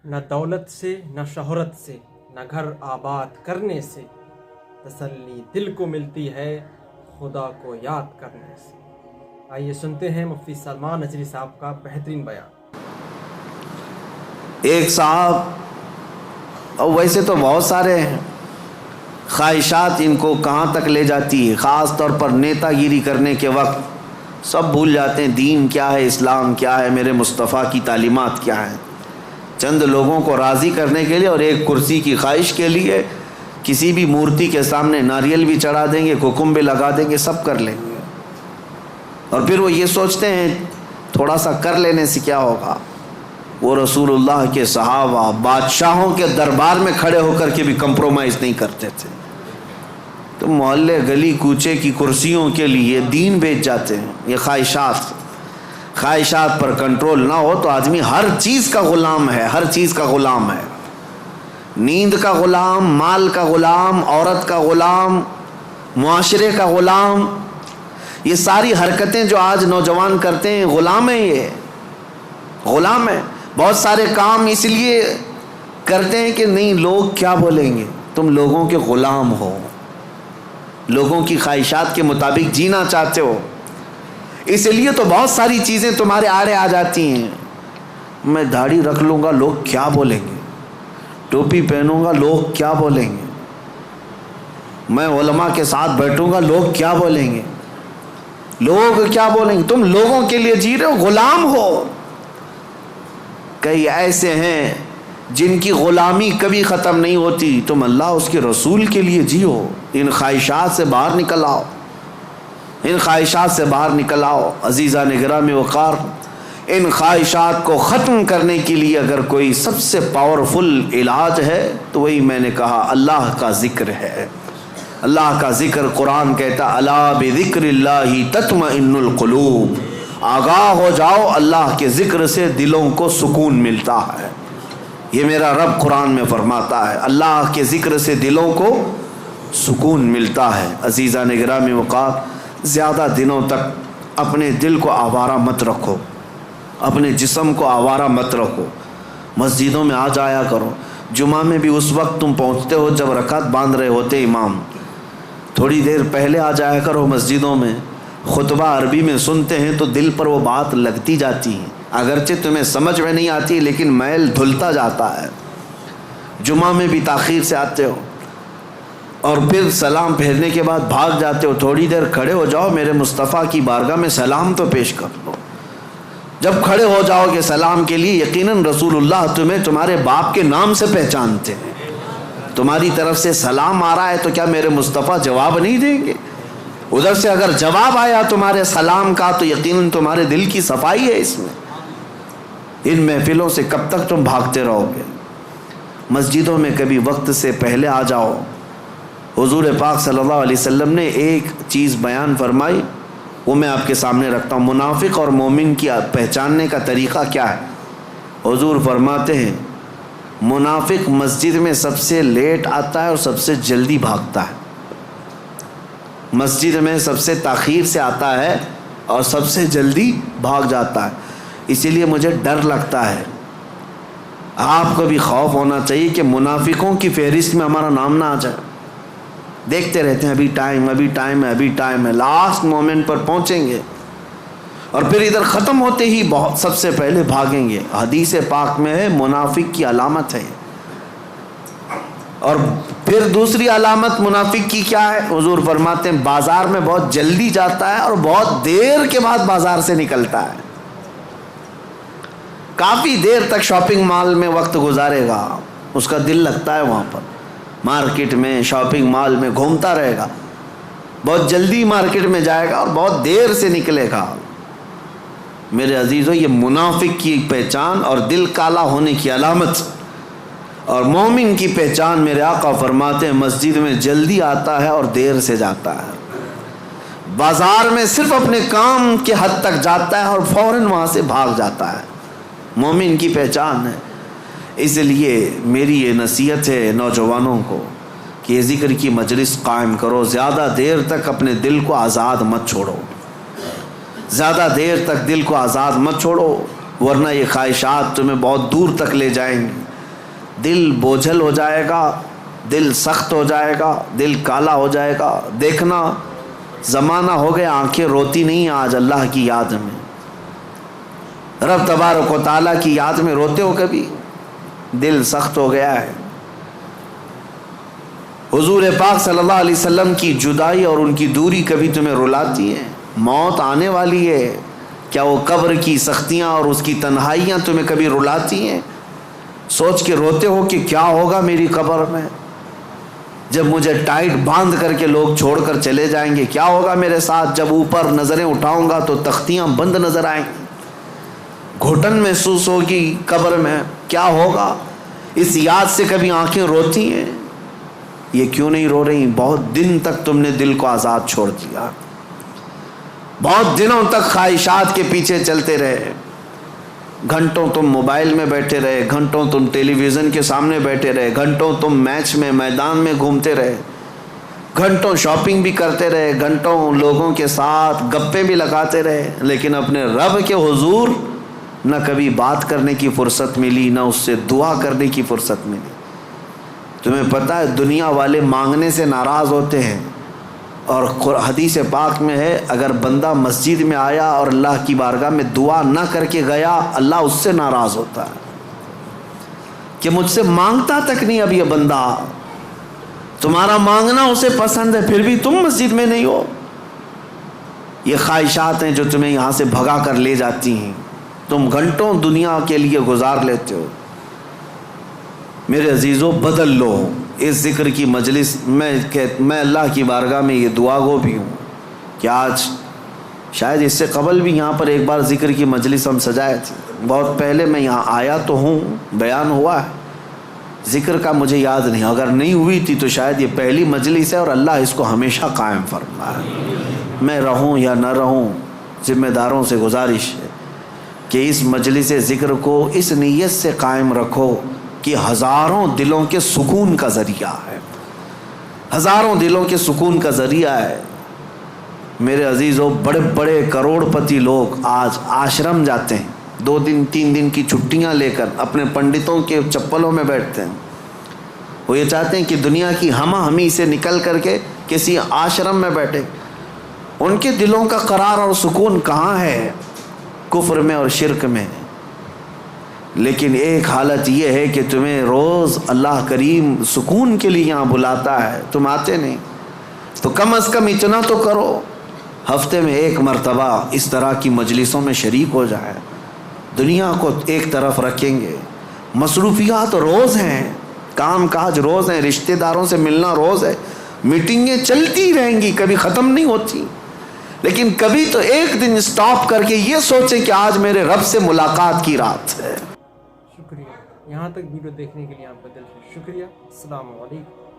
نہ دولت سے نہ شہرت سے نہ گھر آباد کرنے سے تسلی دل کو ملتی ہے خدا کو یاد کرنے سے۔ آئیے سنتے ہیں مفتی سلمان نظری صاحب کا بہترین بیان۔ ایک صاحب، اور ویسے تو بہت سارے ہیں، خواہشات ان کو کہاں تک لے جاتی ہے، خاص طور پر نیتا گیری کرنے کے وقت سب بھول جاتے ہیں دین کیا ہے، اسلام کیا ہے، میرے مصطفیٰ کی تعلیمات کیا ہیں۔ چند لوگوں کو راضی کرنے کے لیے اور ایک کرسی کی خواہش کے لیے کسی بھی مورتی کے سامنے ناریل بھی چڑھا دیں گے، ککم بھی لگا دیں گے، سب کر لیں گے، اور پھر وہ یہ سوچتے ہیں تھوڑا سا کر لینے سے کیا ہوگا۔ وہ رسول اللہ کے صحابہ بادشاہوں کے دربار میں کھڑے ہو کر کے بھی کمپرومائز نہیں کرتے تھے، تو محلے گلی کوچے کی کرسیوں کے لیے دین بیچ جاتے ہیں۔ یہ خواہشات پر کنٹرول نہ ہو تو آدمی ہر چیز کا غلام ہے، ہر چیز کا غلام ہے، نیند کا غلام، مال کا غلام، عورت کا غلام، معاشرے کا غلام۔ یہ ساری حرکتیں جو آج نوجوان کرتے ہیں غلام ہیں، یہ غلام ہیں۔ بہت سارے کام اس لیے کرتے ہیں کہ نہیں لوگ کیا بولیں گے، تم لوگوں کے غلام ہو، لوگوں کی خواہشات کے مطابق جینا چاہتے ہو، اس لیے تو بہت ساری چیزیں تمہارے آڑے آ جاتی ہیں۔ میں داڑھی رکھ لوں گا لوگ کیا بولیں گے، ٹوپی پہنوں گا لوگ کیا بولیں گے، میں علماء کے ساتھ بیٹھوں گا لوگ کیا بولیں گے، لوگ کیا بولیں گے۔ تم لوگوں کے لیے جی رہے ہو، غلام ہو۔ کئی ایسے ہیں جن کی غلامی کبھی ختم نہیں ہوتی، تم اللہ اس کے رسول کے لیے جیو۔ ان خواہشات سے باہر نکل آؤ، ان خواہشات سے باہر نکل آؤ۔ عزیزان گرامی وقار، ان خواہشات کو ختم کرنے کے لیے اگر کوئی سب سے پاورفل علاج ہے تو وہی میں نے کہا اللہ کا ذکر ہے۔ اللہ کا ذکر، قرآن کہتا الا بذکر اللہ تطمئن القلوب، آگاہ ہو جاؤ اللہ کے ذکر سے دلوں کو سکون ملتا ہے۔ یہ میرا رب قرآن میں فرماتا ہے، اللہ کے ذکر سے دلوں کو سکون ملتا ہے۔ عزیزان گرامی وقار، زیادہ دنوں تک اپنے دل کو آوارہ مت رکھو، اپنے جسم کو آوارہ مت رکھو۔ مسجدوں میں آ جایا کرو، جمعہ میں بھی اس وقت تم پہنچتے ہو جب رکعت باندھ رہے ہوتے امام، تھوڑی دیر پہلے آ جایا کرو مسجدوں میں۔ خطبہ عربی میں سنتے ہیں تو دل پر وہ بات لگتی جاتی ہے، اگرچہ تمہیں سمجھ میں نہیں آتی لیکن میل دھلتا جاتا ہے۔ جمعہ میں بھی تاخیر سے آتے ہو اور پھر سلام پھیرنے کے بعد بھاگ جاتے ہو، تھوڑی دیر کھڑے ہو جاؤ، میرے مصطفیٰ کی بارگاہ میں سلام تو پیش کر لو۔ جب کھڑے ہو جاؤ گے سلام کے لیے، یقیناً رسول اللہ تمہیں تمہارے باپ کے نام سے پہچانتے ہیں، تمہاری طرف سے سلام آ رہا ہے تو کیا میرے مصطفیٰ جواب نہیں دیں گے؟ ادھر سے اگر جواب آیا تمہارے سلام کا تو یقیناً تمہارے دل کی صفائی ہے اس میں۔ ان محفلوں سے کب تک تم بھاگتے رہو گے؟ مسجدوں میں کبھی وقت سے پہلے آ جاؤ۔ حضور پاک صلی اللہ علیہ وسلم نے ایک چیز بیان فرمائی، وہ میں آپ کے سامنے رکھتا ہوں۔ منافق اور مومن کی پہچاننے کا طریقہ کیا ہے؟ حضور فرماتے ہیں منافق مسجد میں سب سے لیٹ آتا ہے اور سب سے جلدی بھاگتا ہے، مسجد میں سب سے تاخیر سے آتا ہے اور سب سے جلدی بھاگ جاتا ہے۔ اسی لیے مجھے ڈر لگتا ہے، آپ کو بھی خوف ہونا چاہیے کہ منافقوں کی فہرست میں ہمارا نام نہ آ جائے۔ دیکھتے رہتے ہیں ابھی ٹائم ہے، لاسٹ مومنٹ پر پہنچیں گے اور پھر ادھر ختم ہوتے ہی بہت سب سے پہلے بھاگیں گے۔ حدیث پاک میں ہے منافق کی علامت ہے۔ اور پھر دوسری علامت منافق کی کیا ہے؟ حضور فرماتے ہیں بازار میں بہت جلدی جاتا ہے اور بہت دیر کے بعد بازار سے نکلتا ہے، کافی دیر تک شاپنگ مال میں وقت گزارے گا، اس کا دل لگتا ہے وہاں پر، مارکیٹ میں شاپنگ مال میں گھومتا رہے گا، بہت جلدی مارکیٹ میں جائے گا اور بہت دیر سے نکلے گا۔ میرے عزیزو، یہ منافق کی پہچان اور دل کالا ہونے کی علامت، اور مومن کی پہچان میرے آقا فرماتے ہیں مسجد میں جلدی آتا ہے اور دیر سے جاتا ہے، بازار میں صرف اپنے کام کے حد تک جاتا ہے اور فوراً وہاں سے بھاگ جاتا ہے۔ مومن کی پہچان ہے۔ اس لیے میری یہ نصیحت ہے نوجوانوں کو کہ یہ ذکر کی مجلس قائم کرو، زیادہ دیر تک اپنے دل کو آزاد مت چھوڑو، زیادہ دیر تک دل کو آزاد مت چھوڑو، ورنہ یہ خواہشات تمہیں بہت دور تک لے جائیں گے۔ دل بوجھل ہو جائے گا، دل سخت ہو جائے گا، دل کالا ہو جائے گا۔ دیکھنا زمانہ ہو گیا آنکھیں روتی نہیں آج اللہ کی یاد میں، رب تبارک و تعالیٰ کی یاد میں روتے ہو کبھی؟ دل سخت ہو گیا ہے۔ حضور پاک صلی اللہ علیہ وسلم کی جدائی اور ان کی دوری کبھی تمہیں رلاتی ہے؟ موت آنے والی ہے، کیا وہ قبر کی سختیاں اور اس کی تنہائیاں تمہیں کبھی رلاتی ہیں؟ سوچ کے روتے ہو کہ کیا ہوگا میری قبر میں جب مجھے ٹائٹ باندھ کر کے لوگ چھوڑ کر چلے جائیں گے؟ کیا ہوگا میرے ساتھ جب اوپر نظریں اٹھاؤں گا تو تختیاں بند نظر آئیں گی، گھٹن محسوس ہوگی قبر میں؟ کیا ہوگا؟ اس یاد سے کبھی آنکھیں روتی ہیں؟ یہ کیوں نہیں رو رہی؟ بہت دن تک تم نے دل کو آزاد چھوڑ دیا، بہت دنوں تک خواہشات کے پیچھے چلتے رہے، گھنٹوں تم موبائل میں بیٹھے رہے، گھنٹوں تم ٹیلی ویژن کے سامنے بیٹھے رہے، گھنٹوں تم میچ میں میدان میں گھومتے رہے، گھنٹوں شاپنگ بھی کرتے رہے، گھنٹوں لوگوں کے ساتھ گپیں بھی لگاتے رہے، لیکن اپنے رب کے حضور نہ کبھی بات کرنے کی فرصت ملی، نہ اس سے دعا کرنے کی فرصت ملی۔ تمہیں پتہ ہے دنیا والے مانگنے سے ناراض ہوتے ہیں، اور حدیث پاک میں ہے اگر بندہ مسجد میں آیا اور اللہ کی بارگاہ میں دعا نہ کر کے گیا، اللہ اس سے ناراض ہوتا ہے کہ مجھ سے مانگتا تک نہیں اب یہ بندہ، تمہارا مانگنا اسے پسند ہے پھر بھی تم مسجد میں نہیں ہو۔ یہ خواہشات ہیں جو تمہیں یہاں سے بھگا کر لے جاتی ہیں، تم گھنٹوں دنیا کے لیے گزار لیتے ہو۔ میرے عزیزوں بدل لو اس ذکر کی مجلس میں اللہ کی بارگاہ میں یہ دعا گو بھی ہوں کہ آج شاید اس سے قبل بھی یہاں پر ایک بار ذکر کی مجلس ہم سجائے تھے، بہت پہلے میں یہاں آیا تو ہوں، بیان ہوا ہے، ذکر کا مجھے یاد نہیں، اگر نہیں ہوئی تھی تو شاید یہ پہلی مجلس ہے اور اللہ اس کو ہمیشہ قائم فرمائے۔ میں رہوں یا نہ رہوں، ذمہ داروں سے گزارش ہے کہ اس مجلس ذکر کو اس نیت سے قائم رکھو کہ ہزاروں دلوں کے سکون کا ذریعہ ہے، ہزاروں دلوں کے سکون کا ذریعہ ہے۔ میرے عزیزوں بڑے بڑے کروڑ پتی لوگ آج آشرم جاتے ہیں، 2 دن 3 دن کی چھٹیاں لے کر اپنے پنڈتوں کے چپلوں میں بیٹھتے ہیں، وہ یہ چاہتے ہیں کہ دنیا کی ہمہ ہمی سے نکل کر کے کسی آشرم میں بیٹھے۔ ان کے دلوں کا قرار اور سکون کہاں ہے؟ کفر میں اور شرک میں۔ لیکن ایک حالت یہ ہے کہ تمہیں روز اللہ کریم سکون کے لیے یہاں بلاتا ہے، تم آتے نہیں، تو کم از کم اتنا تو کرو، ہفتے میں 1 مرتبہ اس طرح کی مجلسوں میں شریک ہو جائے۔ دنیا کو ایک طرف رکھیں گے، مصروفیات روز ہیں، کام کاج روز ہیں، رشتہ داروں سے ملنا روز ہے، میٹنگیں چلتی رہیں گی، کبھی ختم نہیں ہوتی، لیکن کبھی تو ایک دن سٹاپ کر کے یہ سوچیں کہ آج میرے رب سے ملاقات کی رات ہے۔ شکریہ، یہاں تک ویڈیو دیکھنے کے لیے آپ کا دل سے شکریہ۔ السلام علیکم۔